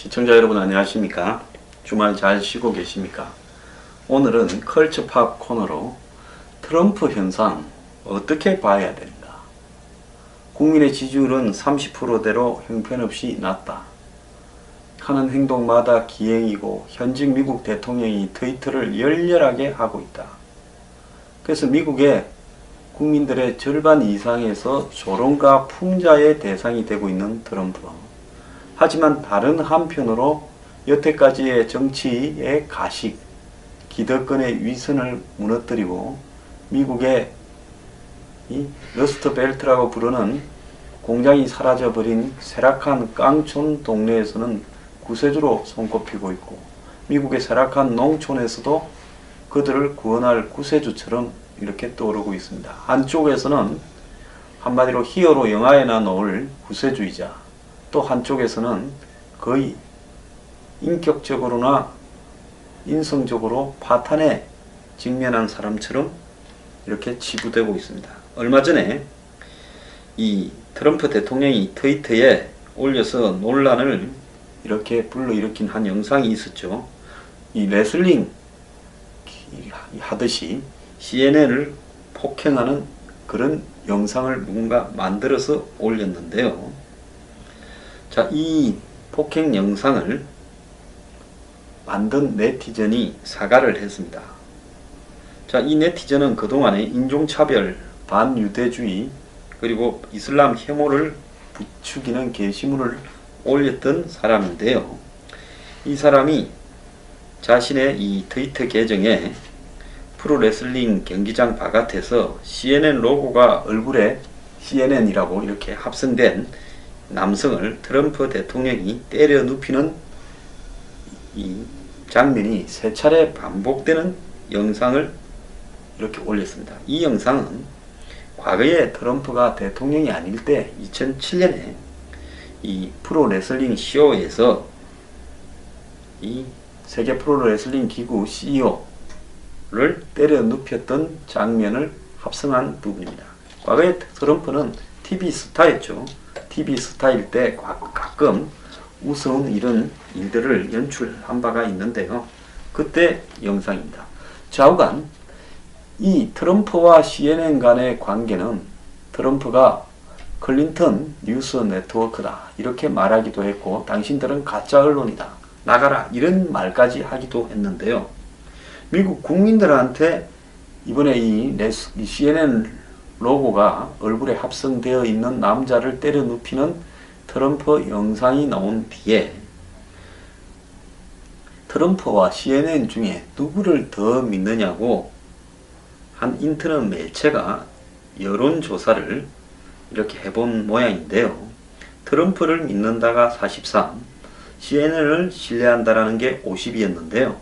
시청자 여러분 안녕하십니까? 주말 잘 쉬고 계십니까? 오늘은 컬처팝 코너로 트럼프 현상 어떻게 봐야 되는가? 국민의 지지율은 30%대로 형편없이 낮다. 하는 행동마다 기행이고 현직 미국 대통령이 트위터를 열렬하게 하고 있다. 그래서 미국의 국민들의 절반 이상에서 조롱과 풍자의 대상이 되고 있는 트럼프. 하지만 다른 한편으로 여태까지의 정치의 가식, 기득권의 위선을 무너뜨리고 미국의 이 러스트벨트라고 부르는 공장이 사라져버린 쇠락한 깡촌 동네에서는 구세주로 손꼽히고 있고 미국의 쇠락한 농촌에서도 그들을 구원할 구세주처럼 이렇게 떠오르고 있습니다. 한쪽에서는 한마디로 히어로 영화에나 나올 구세주이자 또 한쪽에서는 거의 인격적으로나 인성적으로 파탄에 직면한 사람처럼 이렇게 치부되고 있습니다. 얼마 전에 이 트럼프 대통령이 트위터에 올려서 논란을 이렇게 불러일으킨 한 영상이 있었죠. 이 레슬링 하듯이 CNN을 폭행하는 그런 영상을 누군가 만들어서 올렸는데요. 자, 이 폭행 영상을 만든 네티즌이 사과를 했습니다. 자, 이 네티즌은 그동안에 인종차별, 반유대주의, 그리고 이슬람 혐오를 부추기는 게시물을 올렸던 사람인데요. 이 사람이 자신의 이 트위터 계정에 프로레슬링 경기장 바깥에서 CNN 로고가 얼굴에 CNN이라고 이렇게 합성된 남성을 트럼프 대통령이 때려 눕히는 이 장면이 세 차례 반복되는 영상을 이렇게 올렸습니다. 이 영상은 과거에 트럼프가 대통령이 아닐 때 2007년에 이 프로레슬링 쇼에서 이 세계 프로레슬링 기구 CEO를 때려 눕혔던 장면을 합성한 부분입니다. 과거에 트럼프는 TV 스타였죠. TV 스타일 때 가끔 우스운 이런 일들을 연출한 바가 있는데요. 그때 영상입니다. 좌우간 이 트럼프와 CNN 간의 관계는 트럼프가 클린턴 뉴스 네트워크다 이렇게 말하기도 했고 당신들은 가짜 언론이다 나가라 이런 말까지 하기도 했는데요. 미국 국민들한테 이번에 이 CNN 로고가 얼굴에 합성되어 있는 남자를 때려 눕히는 트럼프 영상이 나온 뒤에 트럼프와 CNN 중에 누구를 더 믿느냐고 한 인터넷 매체가 여론조사를 이렇게 해본 모양인데요. 트럼프를 믿는다가 43, CNN을 신뢰한다라는 게 50이었는데요.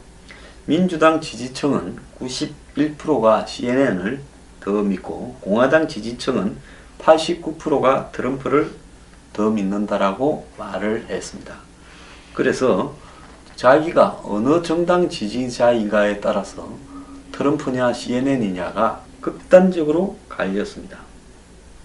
민주당 지지층은 91%가 CNN을 더 믿고 공화당 지지층은 89%가 트럼프를 더 믿는다라고 말을 했습니다. 그래서 자기가 어느 정당 지지자인가에 따라서 트럼프냐 CNN이냐가 극단적으로 갈렸습니다.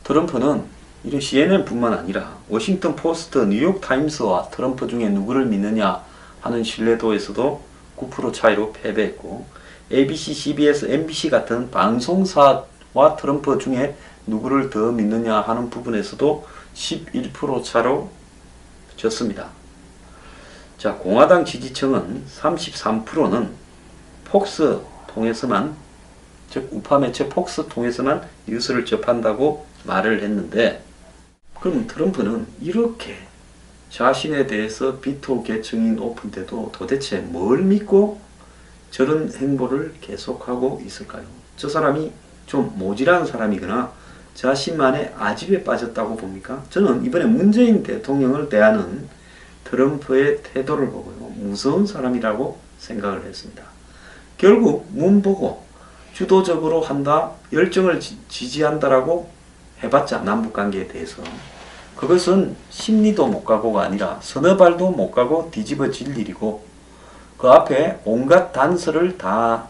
트럼프는 이런 CNN뿐만 아니라 워싱턴 포스트, 뉴욕 타임스와 트럼프 중에 누구를 믿느냐 하는 신뢰도에서도 9% 차이로 패배했고 ABC, CBS, MBC 같은 방송사와 트럼프 중에 누구를 더 믿느냐 하는 부분에서도 11% 차로 졌습니다. 자, 공화당 지지층은 33%는 폭스 통해서만, 즉 우파 매체 폭스 통해서만 뉴스를 접한다고 말을 했는데, 그럼 트럼프는 이렇게 자신에 대해서 비토 계층이 높은데도 도대체 뭘 믿고 저런 행보를 계속하고 있을까요? 저 사람이 좀 모질한 사람이거나 자신만의 아집에 빠졌다고 봅니까? 저는 이번에 문재인 대통령을 대하는 트럼프의 태도를 보고요, 무서운 사람이라고 생각을 했습니다. 결국 문 보고 주도적으로 한다, 열정을 지지한다라고 해봤자 남북관계에 대해서 그것은 심리도 못 가고가 아니라 서너 발도 못 가고 뒤집어질 일이고 그 앞에 온갖 단서를 다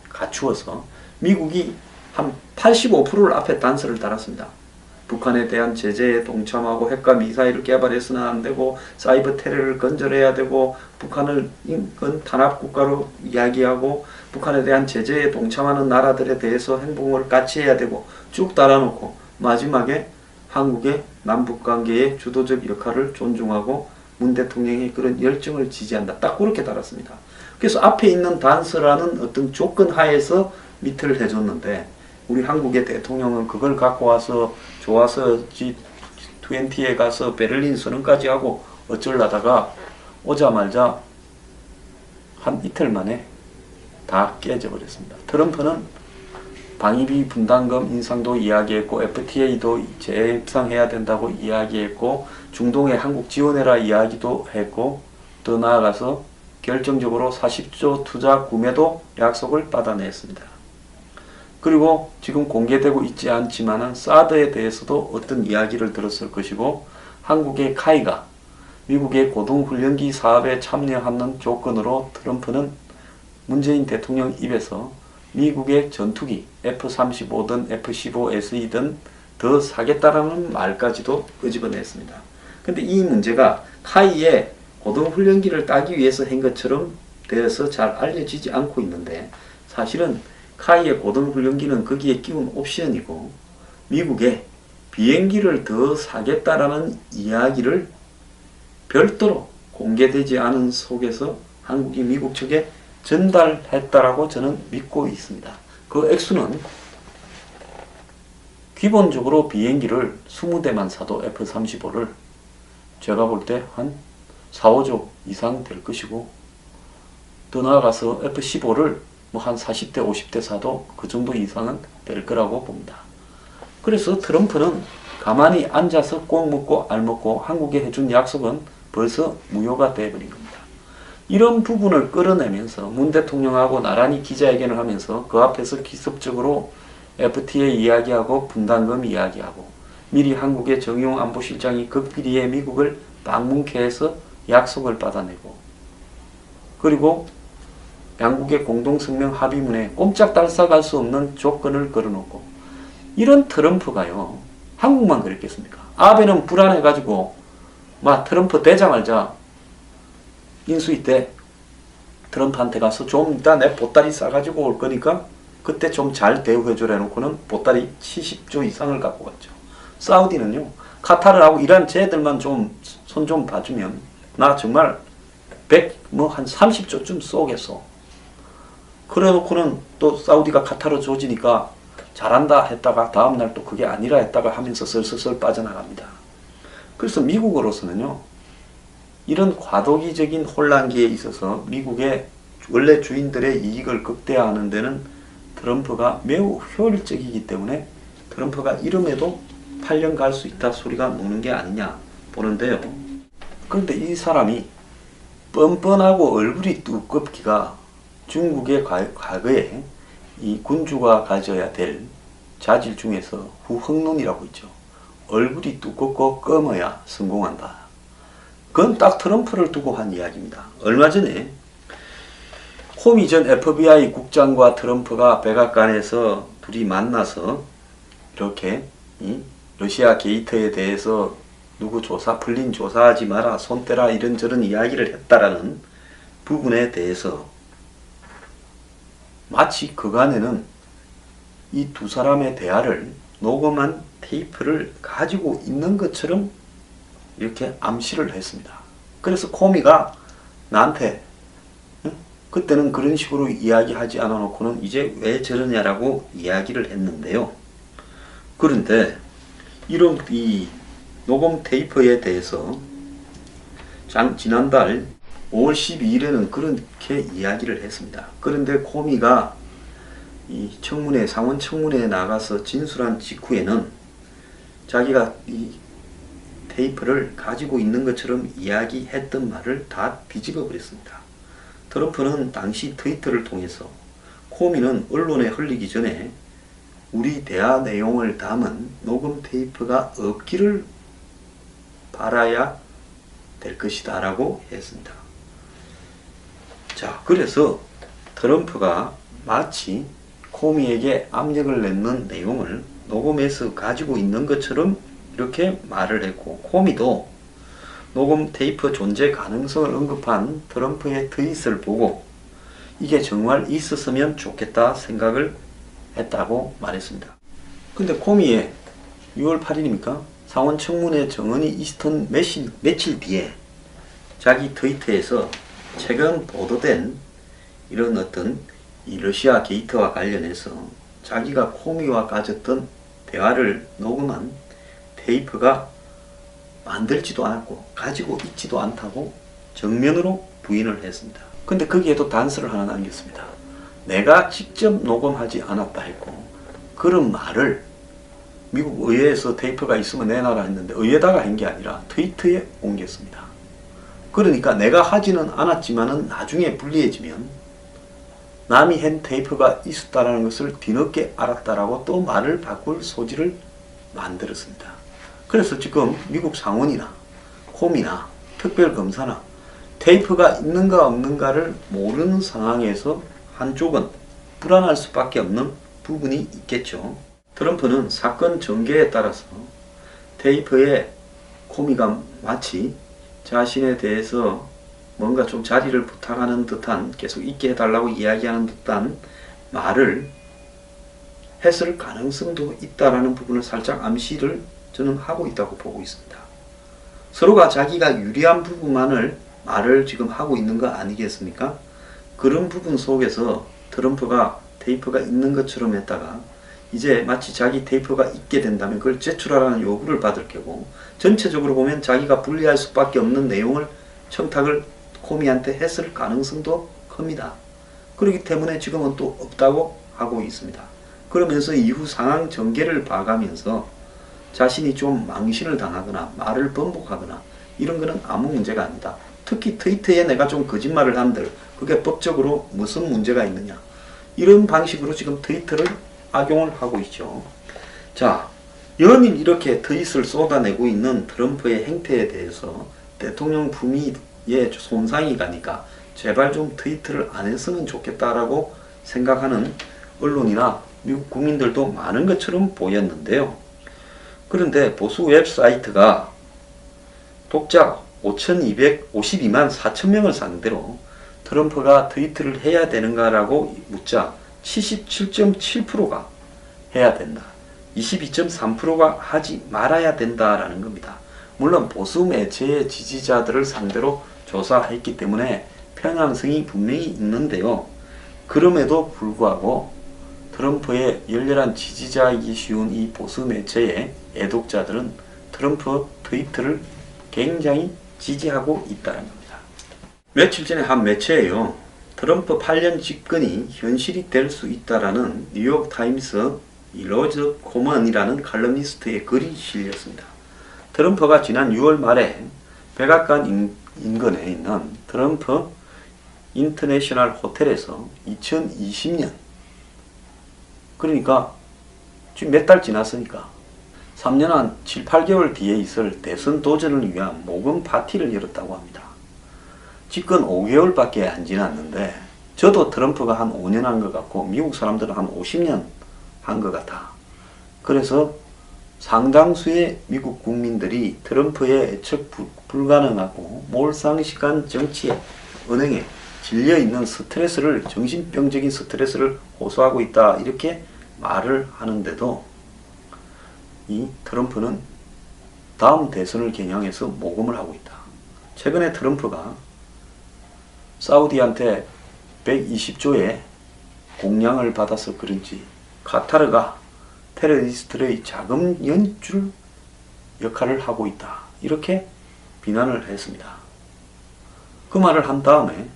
갖추어서 미국이 한 85%를 앞에 단서를 달았습니다. 북한에 대한 제재에 동참하고 핵과 미사일을 개발해서는 안 되고 사이버 테러를 건절해야 되고 북한을 인권 탄압 국가로 이야기하고 북한에 대한 제재에 동참하는 나라들에 대해서 행동을 같이 해야 되고 쭉 달아놓고 마지막에 한국의 남북관계의 주도적 역할을 존중하고 문 대통령의 그런 열정을 지지한다. 딱 그렇게 달았습니다. 그래서 앞에 있는 단서라는 어떤 조건 하에서 밑을 해줬는데 우리 한국의 대통령은 그걸 갖고 와서 좋아서 G20에 가서 베를린 선언까지 하고 어쩌려다가 오자마자 한 이틀 만에 다 깨져버렸습니다. 트럼프는 방위비 분담금 인상도 이야기했고 FTA도 재협상해야 된다고 이야기했고 중동에 한국 지원해라 이야기도 했고 더 나아가서 결정적으로 40조 투자 구매도 약속을 받아냈습니다. 그리고 지금 공개되고 있지 않지만은 사드에 대해서도 어떤 이야기를 들었을 것이고 한국의 카이가 미국의 고등훈련기 사업에 참여하는 조건으로 트럼프는 문재인 대통령 입에서 미국의 전투기 F-35든 F-15SE든 더 사겠다라는 말까지도 끄집어냈습니다. 근데 이 문제가 카이에 고등훈련기를 따기 위해서 한 것처럼 되어서 잘 알려지지 않고 있는데 사실은 카이의 고등훈련기는 거기에 끼운 옵션이고 미국에 비행기를 더 사겠다라는 이야기를 별도로 공개되지 않은 속에서 한국이 미국 측에 전달했다라고 저는 믿고 있습니다. 그 액수는 기본적으로 비행기를 20대만 사도 F-35를 제가 볼 때 한 4, 5조 이상 될 것이고 더 나아가서 F-15를 뭐 한 40대, 50대 사도 그 정도 이상은 될 거라고 봅니다. 그래서 트럼프는 가만히 앉아서 꼭 먹고 알 먹고 한국에 해준 약속은 벌써 무효가 되어버린 겁니다. 이런 부분을 끌어내면서 문 대통령하고 나란히 기자회견을 하면서 그 앞에서 기습적으로 FTA 이야기하고 분담금 이야기하고 미리 한국의 정의용 안보실장이 극비리에 미국을 방문케 해서 약속을 받아내고 그리고 양국의 공동성명 합의문에 꼼짝달싹할 수 없는 조건을 걸어놓고 이런 트럼프가요 한국만 그랬겠습니까? 아베는 불안해가지고 막 트럼프 되자마자 인수위 때 트럼프한테 가서 좀 이따 내 보따리 싸가지고 올 거니까 그때 좀 잘 대우해주라 해놓고는 보따리 70조 이상을 갖고 갔죠. 사우디는요 카타르하고 이란 쟤들만 좀 손 좀 봐주면 나 정말 100한 30조쯤 쏘겠어. 그래 놓고는 또 사우디가 카타르 조지니까 잘한다 했다가 다음날 또 그게 아니라 했다가 하면서 슬슬 빠져나갑니다. 그래서 미국으로서는요 이런 과도기적인 혼란기에 있어서 미국의 원래 주인들의 이익을 극대화하는 데는 트럼프가 매우 효율적이기 때문에 트럼프가 이름에도 8년 갈 수 있다 소리가 노는 게 아니냐 보는데요. 그런데 이 사람이 뻔뻔하고 얼굴이 두껍기가 중국의 과거에 이 군주가 가져야 될 자질 중에서 후흥론이라고 있죠. 얼굴이 두껍고 검어야 성공한다. 그건 딱 트럼프를 두고 한 이야기입니다. 얼마 전에 코미 전 FBI 국장과 트럼프가 백악관에서 둘이 만나서 이렇게 러시아 게이트에 대해서 누구 조사 풀린 조사하지 마라 손 떼라 이런저런 이야기를 했다라는 부분에 대해서 마치 그간에는 이 두 사람의 대화를 녹음한 테이프를 가지고 있는 것처럼 이렇게 암시를 했습니다. 그래서 코미가 나한테 그때는 그런 식으로 이야기하지 않아 놓고는 이제 왜 저러냐라고 이야기를 했는데요. 그런데 이런 이 녹음 테이프에 대해서 지난달 5월 12일에는 그렇게 이야기를 했습니다. 그런데 코미가 이 청문회, 상원 청문회에 나가서 진술한 직후에는 자기가 이 테이프를 가지고 있는 것처럼 이야기했던 말을 다 뒤집어 버렸습니다. 트럼프는 당시 트위터를 통해서 코미는 언론에 흘리기 전에 우리 대화 내용을 담은 녹음 테이프가 없기를 바라야 될 것이다 라고 했습니다. 자, 그래서 트럼프가 마치 코미에게 압력을 넣는 내용을 녹음해서 가지고 있는 것처럼 이렇게 말을 했고, 코미도 녹음 테이프 존재 가능성을 언급한 트럼프의 트윗을 보고 이게 정말 있었으면 좋겠다 생각을 했다고 말했습니다. 근데 코미의 6월 8일입니까? 상원 청문회 정언이 있었던 며칠 뒤에 자기 트위터에서 최근 보도된 이런 어떤 이 러시아 게이트와 관련해서 자기가 코미와 가졌던 대화를 녹음한 테이프가 만들지도 않았고 가지고 있지도 않다고 정면으로 부인을 했습니다. 근데 거기에도 단서를 하나 남겼습니다. 내가 직접 녹음하지 않았다 했고, 그런 말을 미국 의회에서 테이프가 있으면 내놔라 했는데 의회다가 한 게 아니라 트위터에 옮겼습니다. 그러니까 내가 하지는 않았지만은 나중에 불리해지면 남이 한 테이프가 있었다라는 것을 뒤늦게 알았다라고 또 말을 바꿀 소지를 만들었습니다. 그래서 지금 미국 상원이나 코미나 특별검사나 테이프가 있는가 없는가를 모르는 상황에서 한쪽은 불안할 수밖에 없는 부분이 있겠죠. 트럼프는 사건 전개에 따라서 테이프에 코미가 마치 자신에 대해서 뭔가 좀 자리를 부탁하는 듯한, 계속 있게 해달라고 이야기하는 듯한 말을 했을 가능성도 있다라는 부분을 살짝 암시를 저는 하고 있다고 보고 있습니다. 서로가 자기가 유리한 부분만을 말을 지금 하고 있는 거 아니겠습니까? 그런 부분 속에서 트럼프가 테이프가 있는 것처럼 했다가 이제 마치 자기 테이프가 있게 된다면 그걸 제출하라는 요구를 받을 거고, 전체적으로 보면 자기가 불리할 수밖에 없는 내용을 청탁을 코미한테 했을 가능성도 큽니다. 그렇기 때문에 지금은 또 없다고 하고 있습니다. 그러면서 이후 상황 전개를 봐가면서 자신이 좀 망신을 당하거나 말을 번복하거나 이런 거는 아무 문제가 아니다. 특히 트위터에 내가 좀 거짓말을 한들 그게 법적으로 무슨 문제가 있느냐, 이런 방식으로 지금 트위터를 악용을 하고 있죠. 자, 연일 이렇게 트윗을 쏟아내고 있는 트럼프의 행태에 대해서 대통령 품위에 손상이 가니까 제발 좀 트위터를 안 했으면 좋겠다라고 생각하는 언론이나 미국 국민들도 많은 것처럼 보였는데요. 그런데 보수 웹사이트가 독자 5,252만 4천명을 상대로 트럼프가 트위터를 해야 되는가라고 묻자 77.7%가 해야 된다, 22.3%가 하지 말아야 된다라는 겁니다. 물론 보수 매체의 지지자들을 상대로 조사했기 때문에 편향성이 분명히 있는데요. 그럼에도 불구하고 트럼프의 열렬한 지지자이기 쉬운 이 보수 매체의 애독자들은 트럼프 트위터를 굉장히 지지하고 있다는 겁니다. 며칠 전에 한 매체에요, 트럼프 8년 집권이 현실이 될 수 있다라는 뉴욕타임스 이 로저 코먼이라는 칼럼니스트의 글이 실렸습니다. 트럼프가 지난 6월 말에 백악관 인근에 있는 트럼프 인터내셔널 호텔에서 2020년, 그러니까 지금 몇 달 지났으니까 3년 한 7, 8개월 뒤에 있을 대선 도전을 위한 모금 파티를 열었다고 합니다. 집권 5개월밖에 안 지났는데 저도 트럼프가 한 5년 한 것 같고 미국 사람들은 한 50년 한 것 같아. 그래서 상당수의 미국 국민들이 트럼프의 예측 불가능하고 몰상식한 정치에, 은행에 질려있는 스트레스를, 정신병적인 스트레스를 호소하고 있다, 이렇게 말을 하는데도 이 트럼프는 다음 대선을 겨냥해서 모금을 하고 있다. 최근에 트럼프가 사우디한테 120조의 공량을 받아서 그런지 카타르가 테러리스트의 자금 연출 역할을 하고 있다, 이렇게 비난을 했습니다. 그 말을 한 다음에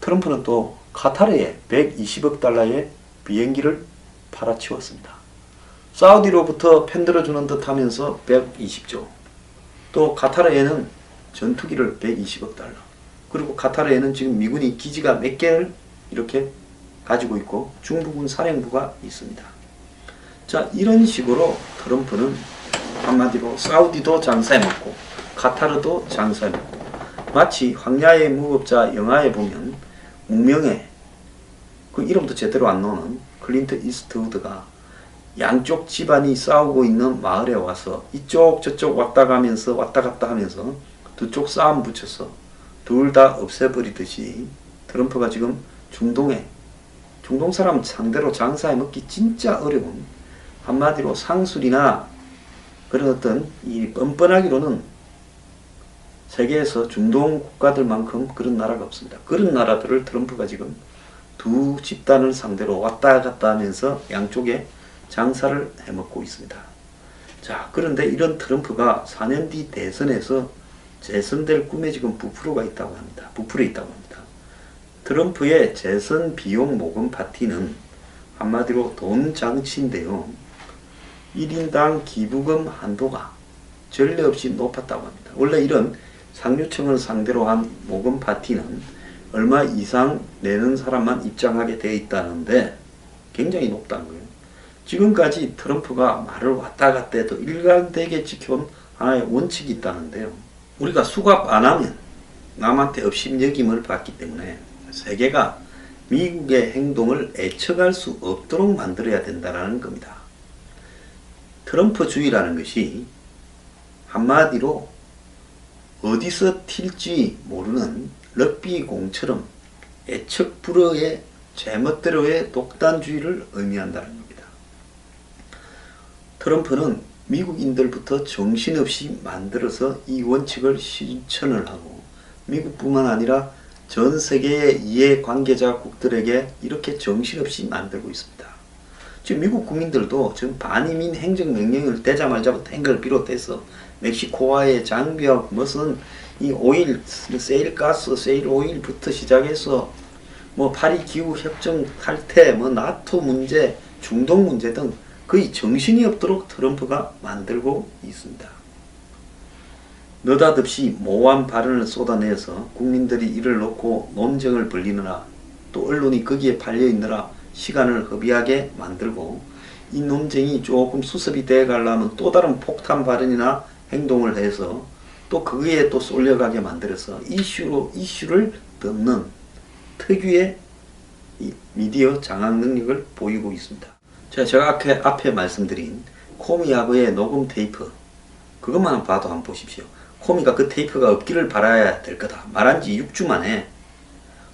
트럼프는 또 카타르에 120억 달러의 비행기를 팔아치웠습니다. 사우디로부터 편들어주는 듯 하면서 120조, 또 카타르에는 전투기를 120억 달러, 그리고 카타르에는 지금 미군이 기지가 몇 개를 이렇게 가지고 있고 중부군 사령부가 있습니다. 자, 이런 식으로 트럼프는 한마디로 사우디도 장사해먹고 카타르도 장사해먹고, 마치 황야의 무법자 영화에 보면 무명의 그 이름도 제대로 안 나오는 클린트 이스트우드가 양쪽 집안이 싸우고 있는 마을에 와서 이쪽 저쪽 왔다 가면서 왔다 갔다 하면서 두 쪽 싸움 붙여서 둘 다 없애버리듯이 트럼프가 지금 중동 사람 상대로 장사해 먹기 진짜 어려운, 한마디로 상술이나 그런 어떤 이 뻔뻔하기로는 세계에서 중동 국가들만큼 그런 나라가 없습니다. 그런 나라들을 트럼프가 지금 두 집단을 상대로 왔다 갔다 하면서 양쪽에 장사를 해먹고 있습니다. 자, 그런데 이런 트럼프가 4년 뒤 대선에서 재선될 꿈에 지금 부풀어 있다고 합니다. 트럼프의 재선 비용 모금 파티는 한마디로 돈 장치인데요. 1인당 기부금 한도가 전례 없이 높았다고 합니다. 원래 이런 상류층을 상대로 한 모금 파티는 얼마 이상 내는 사람만 입장하게 되어 있다는데 굉장히 높다는 거예요. 지금까지 트럼프가 말을 왔다 갔다 해도 일관되게 지켜온 하나의 원칙이 있다는데요. 우리가 수갑 안 하면 남한테 업신여김을 받기 때문에 세계가 미국의 행동을 애척할 수 없도록 만들어야 된다는 겁니다. 트럼프주의라는 것이 한마디로 어디서 튈지 모르는 럭비공처럼 애척 불허의 제멋대로의 독단주의를 의미한다는 겁니다. 트럼프는 미국인들부터 정신없이 만들어서 이 원칙을 실천을 하고 미국뿐만 아니라 전 세계의 이해관계자국들에게 이렇게 정신없이 만들고 있습니다. 지금 미국 국민들도 지금 반이민 행정명령을 떼자마자부터 행걸 비롯해서 멕시코와의 장벽, 무슨 이 오일, 세일가스, 세일 오일부터 시작해서 뭐 파리 기후 협정 탈퇴, 뭐 나토 문제, 중동 문제 등 거의 정신이 없도록 트럼프가 만들고 있습니다. 느닷없이 모호한 발언을 쏟아내서 국민들이 이를 놓고 논쟁을 벌이느라 또 언론이 거기에 팔려있느라 시간을 허비하게 만들고 이 논쟁이 조금 수습이 되어 가려면 또 다른 폭탄 발언이나 행동을 해서 또 거기에 또 쏠려가게 만들어서 이슈를 덮는 특유의 이 미디어 장악 능력을 보이고 있습니다. 제가 앞에 말씀드린 코미하고의 녹음 테이프, 그것만 봐도 한번 보십시오. 코미가 그 테이프가 없기를 바라야 될 거다. 말한 지 6주 만에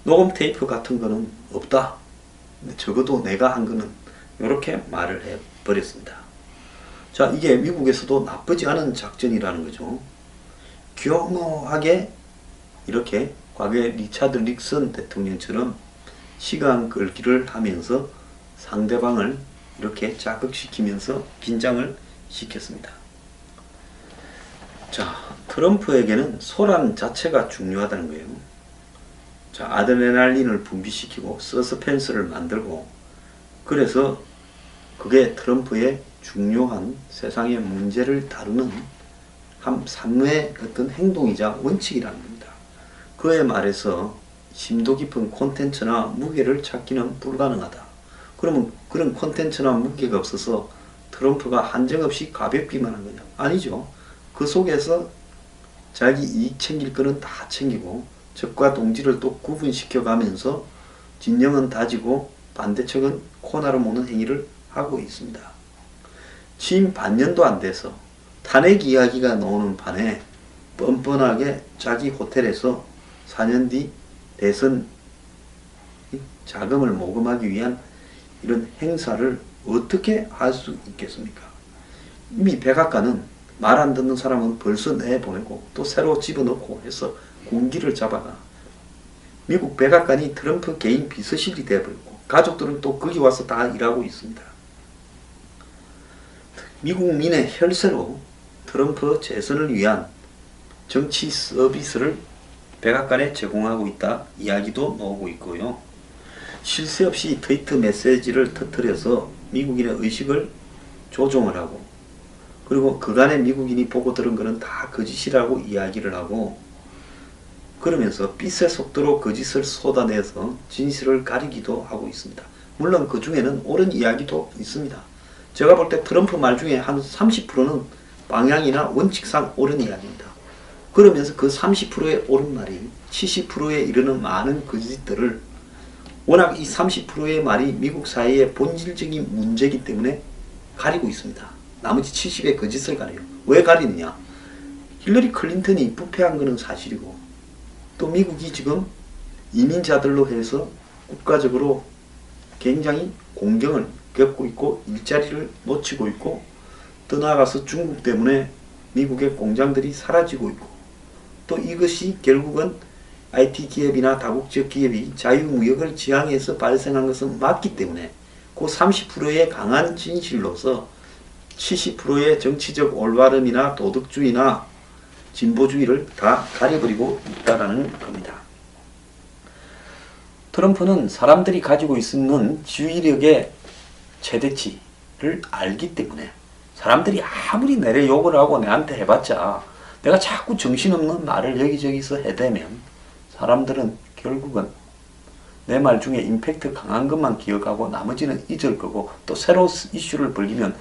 녹음 테이프 같은 거는 없다. 근데 적어도 내가 한 거는 이렇게 말을 해버렸습니다. 자, 이게 미국에서도 나쁘지 않은 작전이라는 거죠. 교묘하게 이렇게 과거에 리차드 닉슨 대통령처럼 시간 끌기를 하면서 상대방을 이렇게 자극시키면서 긴장을 시켰습니다. 자, 트럼프에게는 소란 자체가 중요하다는 거예요. 자, 아드레날린을 분비시키고 서스펜스를 만들고, 그래서 그게 트럼프의 중요한 세상의 문제를 다루는 한 삶의 어떤 행동이자 원칙이라는 겁니다. 그에 말해서 심도 깊은 콘텐츠나 무게를 찾기는 불가능하다. 그러면 그런 콘텐츠나 무게가 없어서 트럼프가 한정없이 가볍기만 한 거냐? 아니죠. 그 속에서 자기 이익 챙길 거는 다 챙기고 적과 동지를 또 구분시켜 가면서 진영은 다지고 반대측은 코나로 모는 행위를 하고 있습니다. 취임 반년도 안 돼서 탄핵 이야기가 나오는 판에 뻔뻔하게 자기 호텔에서 4년 뒤 대선 자금을 모금하기 위한 이런 행사를 어떻게 할 수 있겠습니까? 이미 백악관은 말 안 듣는 사람은 벌써 내보내고 또 새로 집어넣고 해서 군기를 잡아가 미국 백악관이 트럼프 개인 비서실이 되어버렸고 가족들은 또 거기 와서 다 일하고 있습니다. 미국민의 혈세로 트럼프 재선을 위한 정치 서비스를 백악관에 제공하고 있다 이야기도 나오고 있고요. 쉴 새 없이 트위트 메시지를 터뜨려서 미국인의 의식을 조종을 하고, 그리고 그간의 미국인이 보고 들은 것은 다 거짓이라고 이야기를 하고, 그러면서 빛의 속도로 거짓을 쏟아내서 진실을 가리기도 하고 있습니다. 물론 그 중에는 옳은 이야기도 있습니다. 제가 볼 때 트럼프 말 중에 한 30%는 방향이나 원칙상 옳은 이야기입니다. 그러면서 그 30%의 옳은 말이 70%에 이르는 많은 거짓들을 워낙 이 30%의 말이 미국 사회의 본질적인 문제이기 때문에 가리고 있습니다. 나머지 70의 거짓을 가려요. 왜 가리느냐? 힐러리 클린턴이 부패한 것은 사실이고, 또 미국이 지금 이민자들로 해서 국가적으로 굉장히 공경을 겪고 있고 일자리를 놓치고 있고, 더 나아가서 중국 때문에 미국의 공장들이 사라지고 있고, 또 이것이 결국은 IT 기업이나 다국적 기업이 자유무역을 지향해서 발생한 것은 맞기 때문에 그 30%의 강한 진실로서 70%의 정치적 올바름이나 도덕주의나 진보주의를 다 가려버리고 있다는 겁니다. 트럼프는 사람들이 가지고 있는 지휘력의 최대치를 알기 때문에 사람들이 아무리 내래 욕을 하고 내한테 해봤자 내가 자꾸 정신없는 말을 여기저기서 해대면 사람들은 결국은 내 말 중에 임팩트 강한 것만 기억하고 나머지는 잊을 거고, 또 새로 이슈를 벌리면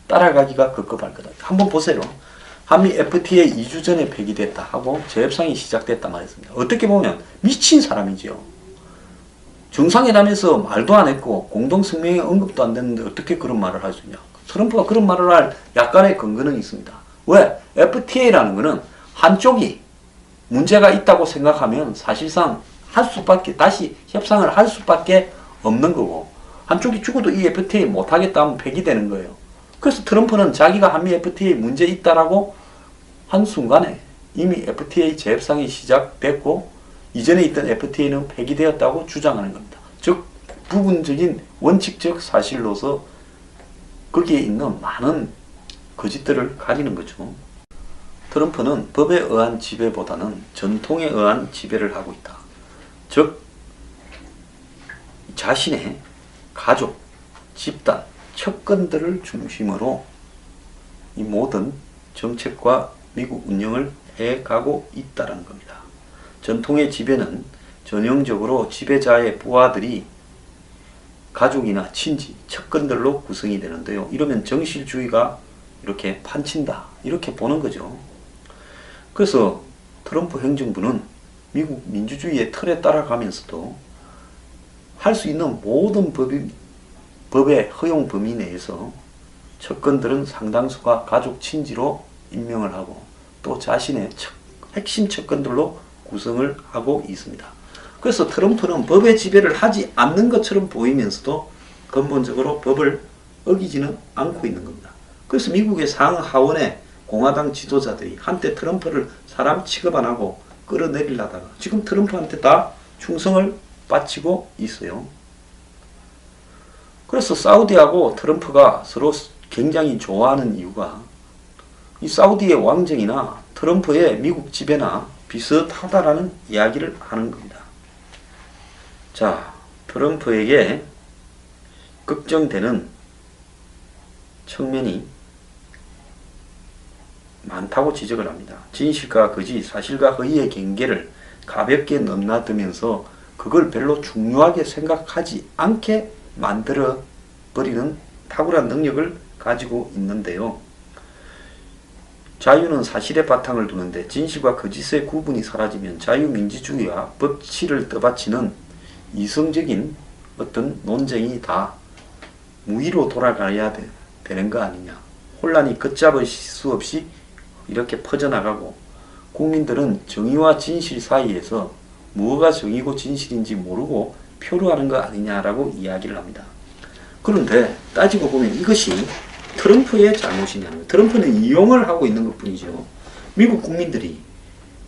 따라가기가 급급할 거다. 한번 보세요. 한미 FTA 2주 전에 폐기됐다 하고 재협상이 시작됐다 말했습니다. 어떻게 보면 미친 사람이죠. 정상회담에서 말도 안 했고 공동성명에 언급도 안 됐는데 어떻게 그런 말을 할 수 있냐. 트럼프가 그런 말을 할 약간의 근거는 있습니다. 왜? FTA라는 것은 한쪽이 문제가 있다고 생각하면 사실상 할 수밖에, 다시 협상을 할 수밖에 없는 거고, 한쪽이 죽어도 이 FTA 못하겠다 하면 폐기되는 거예요. 그래서 트럼프는 자기가 한미 FTA 문제 있다라고 한순간에 이미 FTA 재협상이 시작됐고 이전에 있던 FTA는 폐기되었다고 주장하는 겁니다. 즉 부분적인 원칙적 사실로서 거기에 있는 많은 거짓들을 가리는 거죠. 트럼프는 법에 의한 지배보다는 전통에 의한 지배를 하고 있다. 즉 자신의 가족, 집단, 척근들을 중심으로 이 모든 정책과 미국 운영을 해가고 있다는 겁니다. 전통의 지배는 전형적으로 지배자의 부하들이 가족이나 친지, 척근들로 구성이 되는데요. 이러면 정실주의가 이렇게 판친다, 이렇게 보는 거죠. 그래서 트럼프 행정부는 미국 민주주의의 틀에 따라가면서도 할 수 있는 모든 법의 허용 범위 내에서 척근들은 상당수가 가족 친지로 임명을 하고 또 자신의 핵심 척근들로 구성을 하고 있습니다. 그래서 트럼프는 법의 지배를 하지 않는 것처럼 보이면서도 근본적으로 법을 어기지는 않고 있는 겁니다. 그래서 미국의 상하원의 공화당 지도자들이 한때 트럼프를 사람 취급 안 하고 끌어내리려다가 지금 트럼프한테 다 충성을 바치고 있어요. 그래서 사우디하고 트럼프가 서로 굉장히 좋아하는 이유가 이 사우디의 왕정이나 트럼프의 미국 지배나 비슷하다라는 이야기를 하는 겁니다. 자, 트럼프에게 걱정되는 측면이 많다고 지적을 합니다. 진실과 거짓, 사실과 허위의 경계를 가볍게 넘나들면서 그걸 별로 중요하게 생각하지 않게 만들어 버리는 탁월한 능력을 가지고 있는데요. 자유는 사실의 바탕을 두는데 진실과 거짓의 구분이 사라지면 자유민주주의와 법치를 떠받치는 이성적인 어떤 논쟁이 다 무위로 돌아가야 되는 거 아니냐. 혼란이 걷잡을 수 없이 이렇게 퍼져나가고 국민들은 정의와 진실 사이에서 무엇가 정의고 진실인지 모르고 표류하는 거 아니냐라고 이야기를 합니다. 그런데 따지고 보면 이것이 트럼프의 잘못이냐면 트럼프는 이용을 하고 있는 것 뿐이죠. 미국 국민들이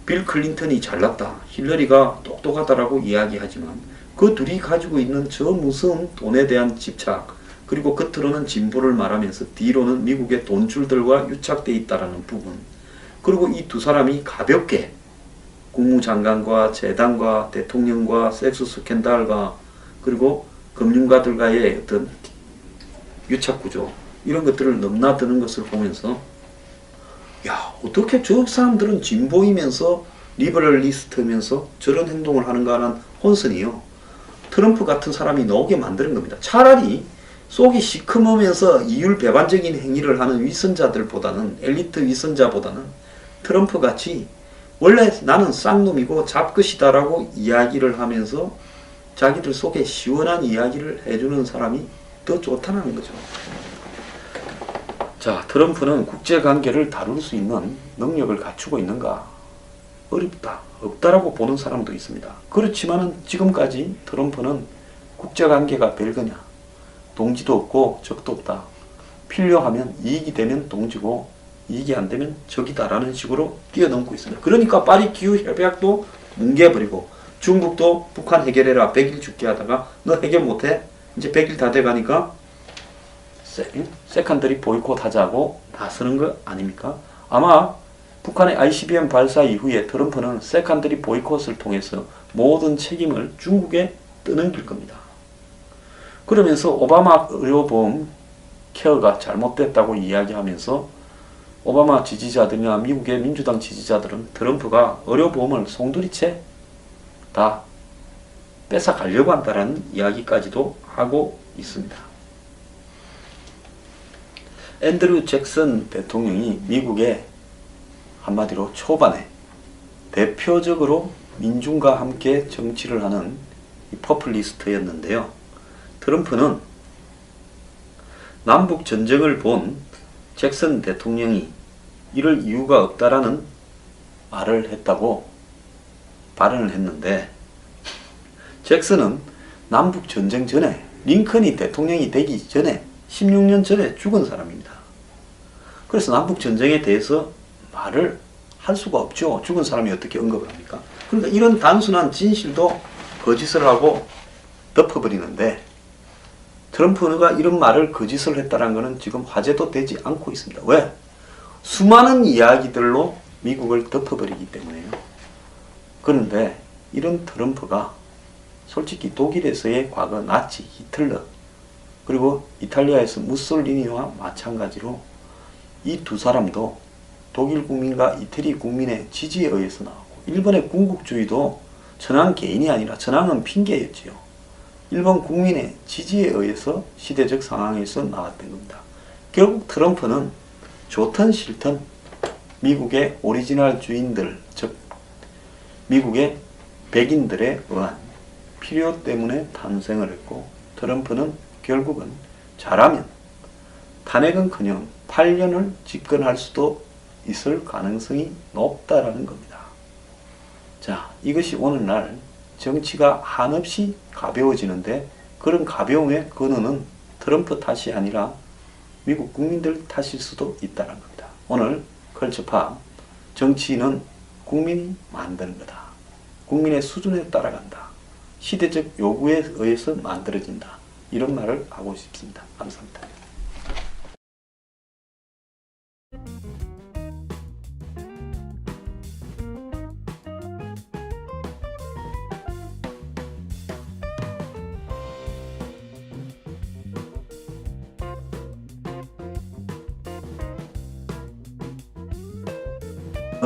빌 클린턴이 잘났다, 힐러리가 똑똑하다라고 이야기하지만 그 둘이 가지고 있는 저 무서운 돈에 대한 집착, 그리고 겉으로는 진보를 말하면서 뒤로는 미국의 돈줄들과 유착되어 있다는 부분, 그리고 이 두 사람이 가볍게 국무장관과 재단과 대통령과 섹스 스캔들과 그리고 금융가들과의 어떤 유착구조, 이런 것들을 넘나드는 것을 보면서 야, 어떻게 저 사람들은 진보이면서 리버럴리스트면서 저런 행동을 하는가 하는 혼선이요. 트럼프 같은 사람이 나오게 만드는 겁니다. 차라리 속이 시커머면서 이율배반적인 행위를 하는 위선자들보다는, 엘리트 위선자보다는 트럼프 같이 원래 나는 쌍놈이고 잡것이다라고 이야기를 하면서 자기들 속에 시원한 이야기를 해주는 사람이 더 좋다는 거죠. 자, 트럼프는 국제관계를 다룰 수 있는 능력을 갖추고 있는가? 어렵다, 없다라고 보는 사람도 있습니다. 그렇지만 지금까지 트럼프는 국제관계가 별거냐? 동지도 없고 적도 없다. 필요하면 이익이 되면 동지고 이익이 안 되면 적이다라는 식으로 뛰어넘고 있습니다. 그러니까 파리 기후협약도 뭉개버리고 중국도 북한 해결해라 100일 죽게 하다가 너 해결 못해? 이제 100일 다 돼가니까 세컨더리 보이콧 하자고 나서는 거 아닙니까? 아마 북한의 ICBM 발사 이후에 트럼프는 세컨더리 보이콧을 통해서 모든 책임을 중국에 떠넘길 겁니다. 그러면서 오바마 의료보험 케어가 잘못됐다고 이야기하면서 오바마 지지자들이나 미국의 민주당 지지자들은 트럼프가 의료보험을 송두리째 다 뺏어가려고 한다는 이야기까지도 하고 있습니다. 앤드류 잭슨 대통령이 미국의 한마디로 초반에 대표적으로 민중과 함께 정치를 하는 퍼플리스트였는데요. 트럼프는 남북 전쟁을 본 잭슨 대통령이 이럴 이유가 없다라는 말을 했다고 발언을 했는데, 잭슨은 남북 전쟁 전에 링컨이 대통령이 되기 전에 16년 전에 죽은 사람입니다. 그래서 남북 전쟁에 대해서 말을 할 수가 없죠. 죽은 사람이 어떻게 언급을 합니까? 그러니까 이런 단순한 진실도 거짓을 하고 덮어버리는데, 트럼프가 이런 말을 거짓을 했다는 것은 지금 화제도 되지 않고 있습니다. 왜? 수많은 이야기들로 미국을 덮어버리기 때문에요. 그런데 이런 트럼프가 솔직히 독일에서의 과거 나치, 히틀러, 그리고 이탈리아에서 무솔리니와 마찬가지로 이 두 사람도 독일 국민과 이태리 국민의 지지에 의해서 나왔고, 일본의 군국주의도 천황 개인이 아니라 천황은 핑계였지요. 일본 국민의 지지에 의해서 시대적 상황에서 나왔던 겁니다. 결국 트럼프는 좋든 싫든 미국의 오리지널 주인들, 즉 미국의 백인들에 의한 필요 때문에 탄생을 했고, 트럼프는 결국은 잘하면 탄핵은커녕 8년을 집권할 수도 있을 가능성이 높다라는 겁니다. 자, 이것이 오늘날 정치가 한없이 가벼워지는데, 그런 가벼움의 근원은 트럼프 탓이 아니라 미국 국민들 탓일 수도 있다는 겁니다. 오늘 컬처팝, 정치는 국민이 만드는 거다. 국민의 수준에 따라간다. 시대적 요구에 의해서 만들어진다. 이런 말을 하고 싶습니다. 감사합니다.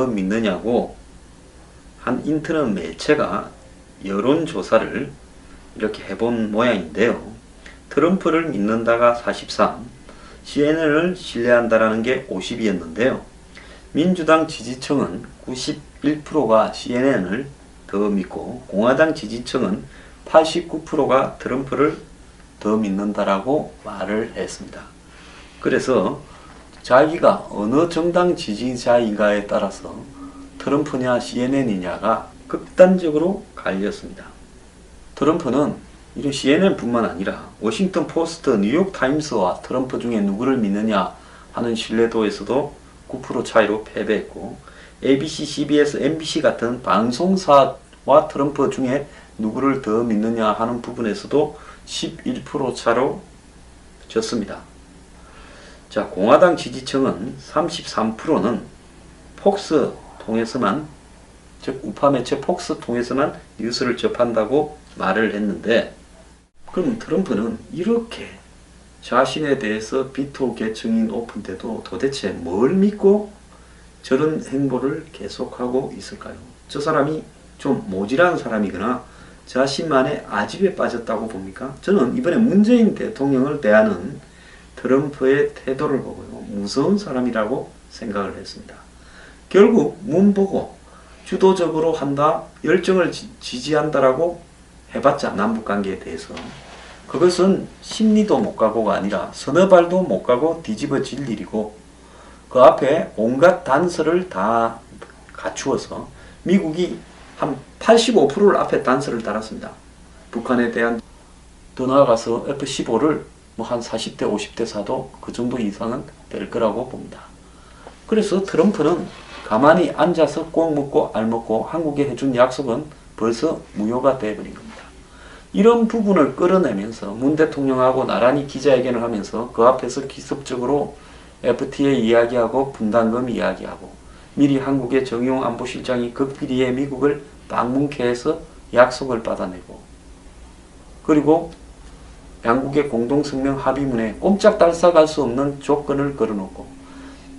믿느냐고 한 인터넷 매체가 여론조사를 이렇게 해본 모양인데요. 트럼프를 믿는다가 43, CNN을 신뢰한다라는 게 50이었는데요. 민주당 지지층은 91%가 CNN을 더 믿고, 공화당 지지층은 89%가 트럼프를 더 믿는다라고 말을 했습니다. 그래서 자기가 어느 정당 지지자인가에 따라서 트럼프냐 CNN이냐가 극단적으로 갈렸습니다. 트럼프는 이런 CNN뿐만 아니라 워싱턴 포스트, 뉴욕 타임스와 트럼프 중에 누구를 믿느냐 하는 신뢰도에서도 9% 차이로 패배했고, ABC, CBS, MBC 같은 방송사와 트럼프 중에 누구를 더 믿느냐 하는 부분에서도 11% 차로 졌습니다. 자, 공화당 지지층은 33%는 폭스 통해서만, 즉 우파 매체 폭스 통해서만 뉴스를 접한다고 말을 했는데, 그럼 트럼프는 이렇게 자신에 대해서 비토 계층이 높은데도 도대체 뭘 믿고 저런 행보를 계속하고 있을까요? 저 사람이 좀 모질한 사람이거나 자신만의 아집에 빠졌다고 봅니까? 저는 이번에 문재인 대통령을 대하는 트럼프의 태도를 보고요, 무서운 사람이라고 생각을 했습니다. 결국 문 보고 주도적으로 한다, 열정을 지지한다라고 해봤자 남북관계에 대해서 그것은 심리도 못 가고가 아니라 서너 발도 못 가고 뒤집어질 일이고 그 앞에 온갖 단서를 다 갖추어서 미국이 한 85%를 앞에 단서를 달았습니다. 북한에 대한 더 나아가서 F-15를 뭐 한 40대 50대 사도 그 정도 이상은 될 거라고 봅니다. 그래서 트럼프는 가만히 앉아서 꼭 먹고 알 먹고 한국에 해준 약속은 벌써 무효가 되어버린 겁니다. 이런 부분을 끌어내면서 문 대통령하고 나란히 기자회견을 하면서 그 앞에서 기습적으로 FTA 이야기하고 분담금 이야기하고 미리 한국의 정의용 안보실장이 극비리에 미국을 방문케 해서 약속을 받아내고 그리고 양국의 공동성명 합의문에 꼼짝달싹할 수 없는 조건을 걸어놓고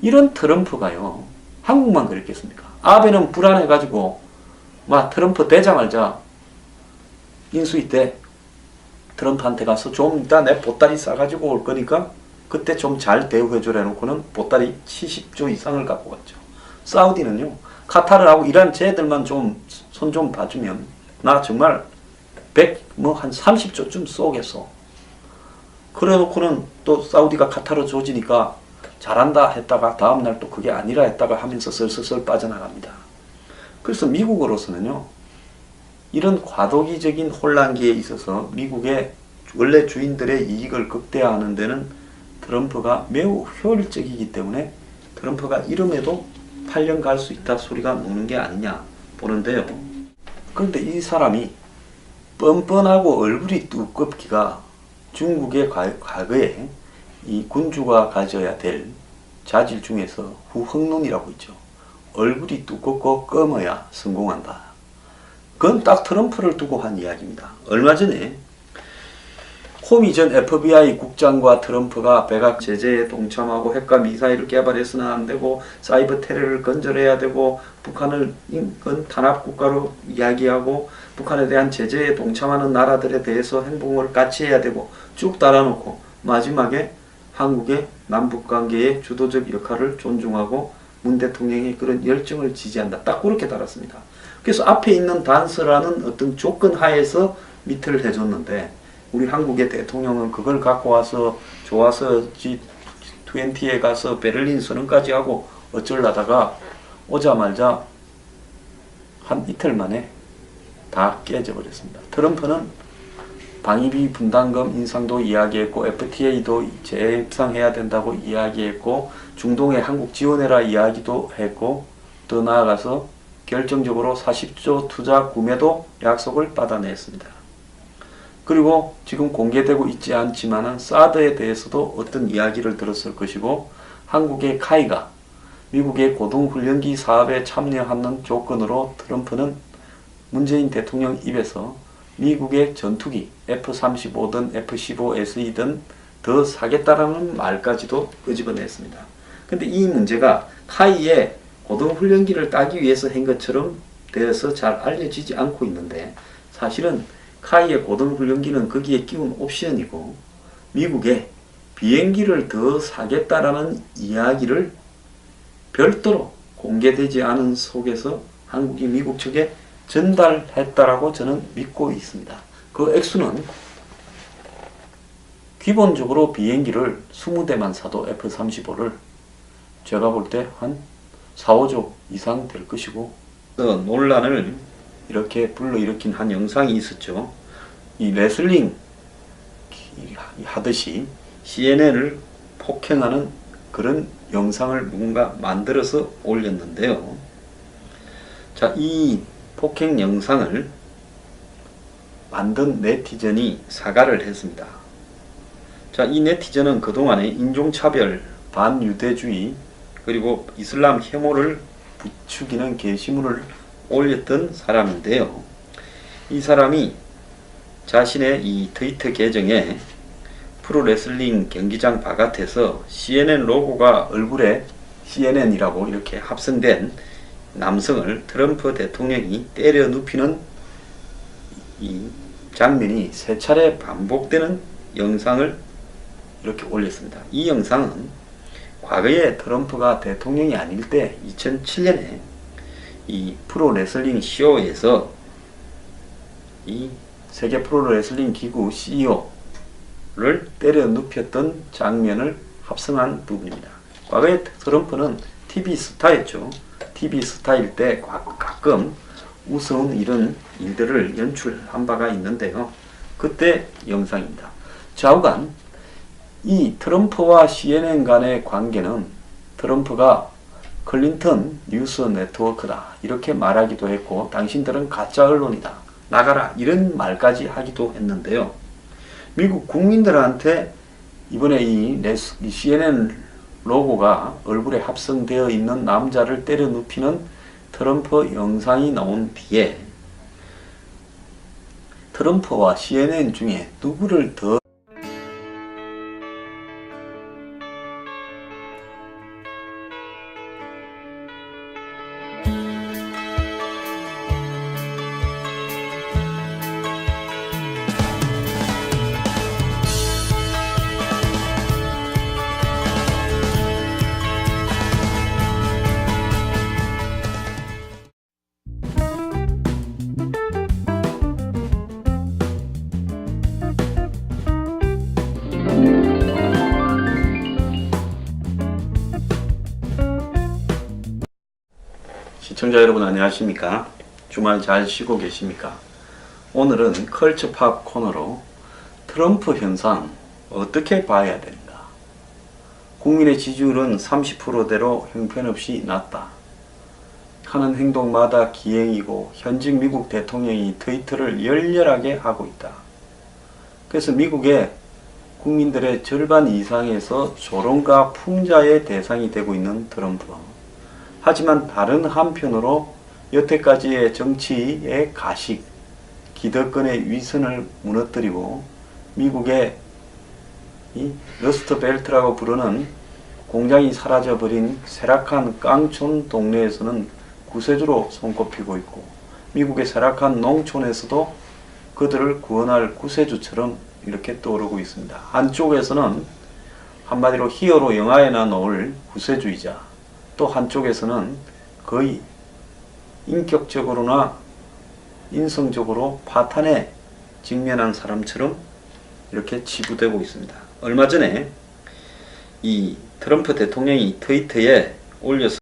이런 트럼프가요 한국만 그랬겠습니까? 아베는 불안해가지고 막 트럼프 되자마자 인수위 때 트럼프한테 가서 좀 이따 내 보따리 싸가지고 올 거니까 그때 좀 잘 대우해주라 해놓고는 보따리 70조 이상을 갖고 갔죠. 사우디는요 카타르하고 이란 쟤들만 좀 손 좀 봐주면 나 정말 100 뭐 한 30조쯤 쏘겠어. 그래 놓고는 또 사우디가 카타르 조지니까 잘한다 했다가 다음날 또 그게 아니라 했다가 하면서 슬슬 빠져나갑니다. 그래서 미국으로서는요 이런 과도기적인 혼란기에 있어서 미국의 원래 주인들의 이익을 극대화하는 데는 트럼프가 매우 효율적이기 때문에 트럼프가 이름에도 8년 갈 수 있다 소리가 나오는 게 아니냐 보는데요. 그런데 이 사람이 뻔뻔하고 얼굴이 두껍기가 중국의 과거에 이 군주가 가져야 될 자질 중에서 후흥론이라고 있죠. 얼굴이 두껍고 검어야 성공한다. 그건 딱 트럼프를 두고 한 이야기입니다. 얼마 전에 코미 전 FBI 국장과 트럼프가 백악 제재에 동참하고 핵과 미사일을 개발해서는 안 되고 사이버 테러를 건절해야 되고 북한을 인권 탄압 국가로 이야기하고 북한에 대한 제재에 동참하는 나라들에 대해서 행동을 같이 해야 되고 쭉 달아놓고 마지막에 한국의 남북관계의 주도적 역할을 존중하고 문 대통령의 그런 열정을 지지한다. 딱 그렇게 달았습니다. 그래서 앞에 있는 단서라는 어떤 조건 하에서 밑을 해줬는데 우리 한국의 대통령은 그걸 갖고 와서 좋아서 G20에 가서 베를린 선언까지 하고 어쩌려다가 오자마자 한 이틀 만에 다 깨져버렸습니다. 트럼프는 방위비 분담금 인상도 이야기했고 FTA도 재협상해야 된다고 이야기했고 중동에 한국 지원해라 이야기도 했고 더 나아가서 결정적으로 40조 투자 구매도 약속을 받아냈습니다. 그리고 지금 공개되고 있지 않지만은 사드에 대해서도 어떤 이야기를 들었을 것이고 한국의 카이가 미국의 고등훈련기 사업에 참여하는 조건으로 트럼프는 문재인 대통령 입에서 미국의 전투기 F-35든 F-15SE든 더 사겠다라는 말까지도 끄집어냈습니다. 근데 이 문제가 카이에 고등훈련기를 따기 위해서 한 것처럼 되어서 잘 알려지지 않고 있는데 사실은 카이의 고등훈련기는 거기에 끼운 옵션이고 미국에 비행기를 더 사겠다라는 이야기를 별도로 공개되지 않은 속에서 한국이 미국 측에 전달했다라고 저는 믿고 있습니다. 그 액수는 기본적으로 비행기를 20대만 사도 F-35를 제가 볼 때 한 4, 5조 이상 될 것이고 논란을 이렇게 불러일으킨 한 영상이 있었죠. 이 레슬링 하듯이 CNN을 폭행하는 그런 영상을 누군가 만들어서 올렸는데요. 자, 이 폭행 영상을 만든 네티즌이 사과를 했습니다. 자, 이 네티즌은 그동안에 인종차별, 반유대주의, 그리고 이슬람 혐오를 부추기는 게시물을 올렸던 사람인데요. 이 사람이 자신의 이 트위터 계정에 프로레슬링 경기장 바깥에서 CNN 로고가 얼굴에 CNN이라고 이렇게 합성된 남성을 트럼프 대통령이 때려 눕히는 이 장면이 세 차례 반복되는 영상을 이렇게 올렸습니다. 이 영상은 과거에 트럼프가 대통령이 아닐 때 2007년에 이 프로레슬링 쇼에서 이 세계 프로레슬링 기구 CEO를 때려 눕혔던 장면을 합성한 부분입니다. 과거에 트럼프는 TV 스타였죠. TV 스타일 때 가끔 우스운 이런 일들을 연출한 바가 있는데요. 그때 영상입니다. 좌우간 이 트럼프와 CNN 간의 관계는 트럼프가 클린턴 뉴스 네트워크다 이렇게 말하기도 했고, 당신들은 가짜 언론이다 나가라 이런 말까지 하기도 했는데요. 미국 국민들한테 이번에 이 CNN 로고가 얼굴에 합성되어 있는 남자를 때려 눕히는 트럼프 영상이 나온 뒤에 트럼프와 CNN 중에 누구를 더 시청자 여러분 안녕하십니까? 주말 잘 쉬고 계십니까? 오늘은 컬처팝 코너로 트럼프 현상 어떻게 봐야 되는가? 국민의 지지율은 30%대로 형편없이 낮다. 하는 행동마다 기행이고 현직 미국 대통령이 트위터를 열렬하게 하고 있다. 그래서 미국의 국민들의 절반 이상에서 조롱과 풍자의 대상이 되고 있는 트럼프. 하지만 다른 한편으로 여태까지의 정치의 가식, 기득권의 위선을 무너뜨리고 미국의 이 러스트벨트라고 부르는 공장이 사라져버린 쇠락한 깡촌 동네에서는 구세주로 손꼽히고 있고, 미국의 쇠락한 농촌에서도 그들을 구원할 구세주처럼 이렇게 떠오르고 있습니다. 한쪽에서는 한마디로 히어로 영화에나 나올 구세주이자, 또 한쪽에서는 거의 인격적으로나 인성적으로 파탄에 직면한 사람처럼 이렇게 치부되고 있습니다. 얼마 전에 이 트럼프 대통령이 트위터에 올려서